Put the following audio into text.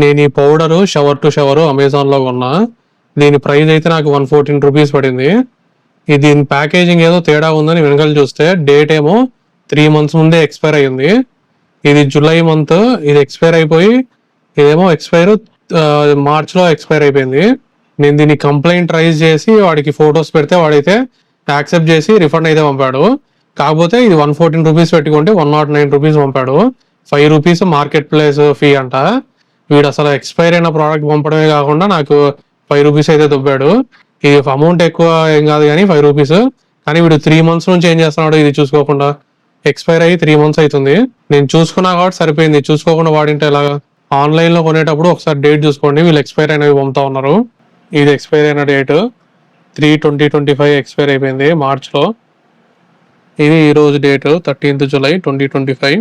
నేను ఈ powder shower to shower అమెజాన్లో కొన్నా. దీని ప్రైస్ అయితే నాకు 114 రూపీస్ పడింది. దీని ప్యాకేజింగ్ ఏదో తేడా ఉందని వెనకాల చూస్తే డేట్ ఏమో 3 months ముందే ఎక్స్పైర్ అయ్యింది. ఇది జూలై మంత్, ఇది ఎక్స్పైర్ అయిపోయి ఇదేమో మార్చ్లో ఎక్స్పైర్ అయిపోయింది. నేను దీన్ని కంప్లైంట్ రైజ్ చేసి వాడికి ఫొటోస్ పెడితే వాడైతే యాక్సెప్ట్ చేసి రిఫండ్ అయితే పంపాడు. కాకపోతే ఇది 114 రూపీస్ పెట్టుకుంటే 109 రూపీస్ పంపాడు. 5 రూపీస్ మార్కెట్ ప్లేస్ ఫీ అంట. వీడు అసలు ఎక్స్పైర్ అయిన ప్రోడక్ట్ పంపడమే కాకుండా నాకు 5 రూపీస్ అయితే దొబ్బాడు. ఇది అమౌంట్ ఎక్కువ ఏం కాదు కానీ 5 రూపీస్, కానీ వీడు 3 months నుంచి ఏం చేస్తున్నాడు ఇది చూసుకోకుండా. ఎక్స్పైర్ అయ్యి 3 months అవుతుంది. నేను చూసుకున్నా కాబట్టి సరిపోయింది, చూసుకోకుండా వాడింటే ఎలాగా. ఆన్లైన్లో కొనేటప్పుడు ఒకసారి డేట్ చూసుకోండి, వీళ్ళు ఎక్స్పైర్ అయినవి పంపుతా ఉన్నారు. ఇది ఎక్స్పైర్ అయిన డేట్ 3/20/25 ఎక్స్పైర్ అయిపోయింది మార్చ్లో. ఇది ఈరోజు డేట్ 13th July 2025.